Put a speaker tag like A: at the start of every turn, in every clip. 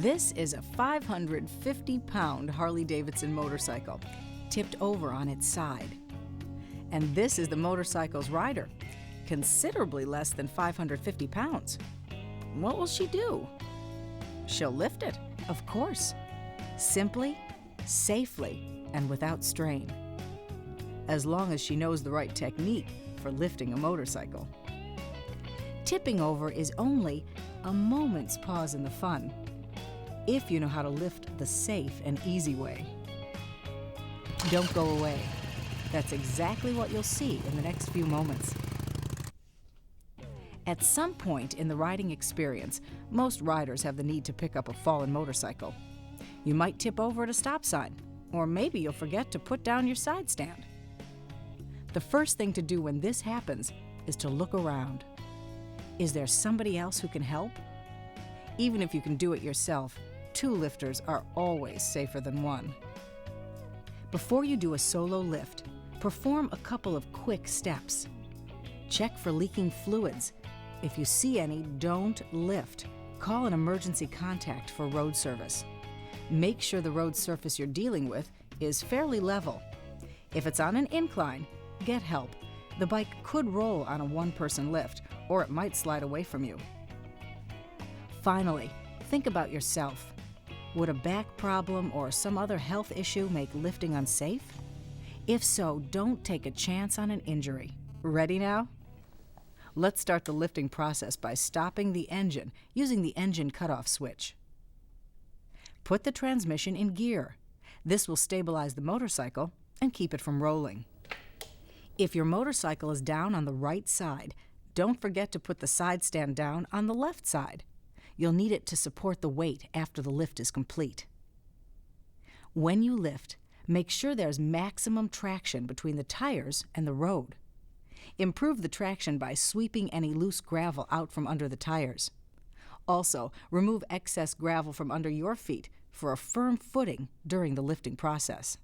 A: This is a 550-pound Harley-Davidson motorcycle, tipped over on its side. And this is the motorcycle's rider, considerably less than 550 pounds. What will she do? She'll lift it, of course, simply, safely, and without strain, as long as she knows the right technique for lifting a motorcycle. Tipping over is only a moment's pause in the fun, if you know how to lift the safe and easy way. Don't go away. That's exactly what you'll see in the next few moments. At some point in the riding experience, most riders have the need to pick up a fallen motorcycle. You might tip over at a stop sign, or maybe you'll forget to put down your side stand. The first thing to do when this happens is to look around. Is there somebody else who can help? Even if you can do it yourself, 2 lifters are always safer than 1. Before you do a solo lift, perform a couple of quick steps. Check for leaking fluids. If you see any, don't lift. Call an emergency contact for road service. Make sure the road surface you're dealing with is fairly level. If it's on an incline, get help. The bike could roll on a 1-person lift, or it might slide away from you. Finally, think about yourself. Would a back problem or some other health issue make lifting unsafe? If so, don't take a chance on an injury. Ready now? Let's start the lifting process by stopping the engine using the engine cutoff switch. Put the transmission in gear. This will stabilize the motorcycle and keep it from rolling. If your motorcycle is down on the right side, don't forget to put the side stand down on the left side. You'll need it to support the weight after the lift is complete. When you lift, make sure there's maximum traction between the tires and the road. Improve the traction by sweeping any loose gravel out from under the tires. Also, remove excess gravel from under your feet for a firm footing during the lifting process.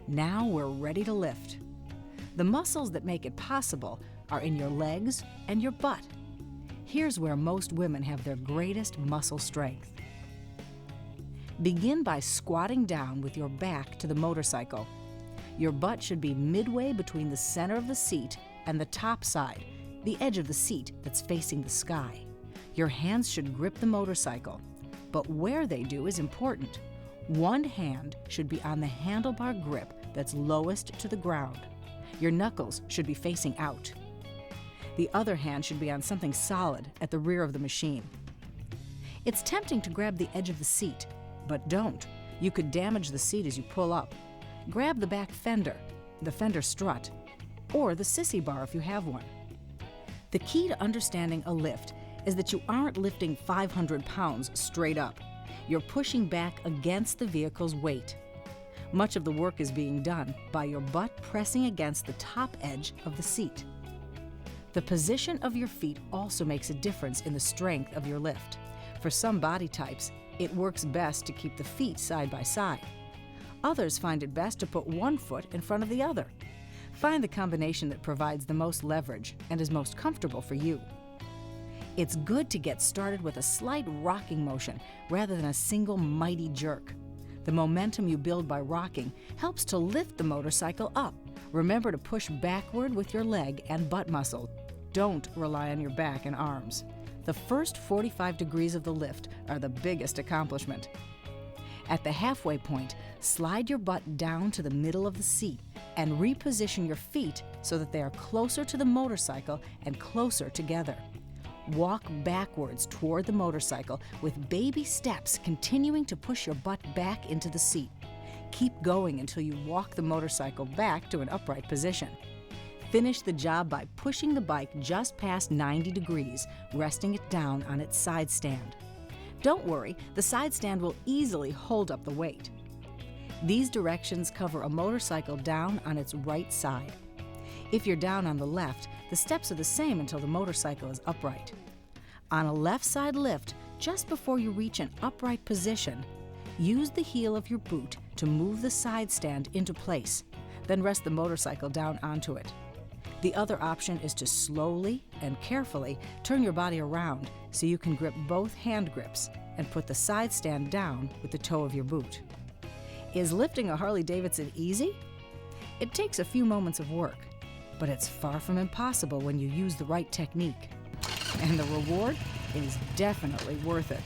A: Now we're ready to lift. The muscles that make it possible are in your legs and your butt. Here's where most women have their greatest muscle strength. Begin by squatting down with your back to the motorcycle. Your butt should be midway between the center of the seat and the top side, the edge of the seat that's facing the sky. Your hands should grip the motorcycle, but where they do is important. One hand should be on the handlebar grip that's lowest to the ground. Your knuckles should be facing out. The other hand should be on something solid at the rear of the machine. It's tempting to grab the edge of the seat, but don't. You could damage the seat as you pull up. Grab the back fender, the fender strut, or the sissy bar if you have one. The key to understanding a lift is that you aren't lifting 500 pounds straight up. You're pushing back against the vehicle's weight. Much of the work is being done by your butt pressing against the top edge of the seat. The position of your feet also makes a difference in the strength of your lift. For some body types, it works best to keep the feet side by side. Others find it best to put one foot in front of the other. Find the combination that provides the most leverage and is most comfortable for you. It's good to get started with a slight rocking motion rather than a single mighty jerk. The momentum you build by rocking helps to lift the motorcycle up. Remember to push backward with your leg and butt muscle. Don't rely on your back and arms. The first 45 degrees of the lift are the biggest accomplishment. At the halfway point, slide your butt down to the middle of the seat and reposition your feet so that they are closer to the motorcycle and closer together. Walk backwards toward the motorcycle with baby steps, continuing to push your butt back into the seat. Keep going until you walk the motorcycle back to an upright position. Finish the job by pushing the bike just past 90 degrees, resting it down on its side stand. Don't worry, the side stand will easily hold up the weight. These directions cover a motorcycle down on its right side. If you're down on the left, the steps are the same until the motorcycle is upright. On a left side lift, just before you reach an upright position, use the heel of your boot to move the side stand into place, then rest the motorcycle down onto it. The other option is to slowly and carefully turn your body around so you can grip both hand grips and put the side stand down with the toe of your boot. Is lifting a Harley-Davidson easy? It takes a few moments of work, but it's far from impossible when you use the right technique. And the reward is definitely worth it.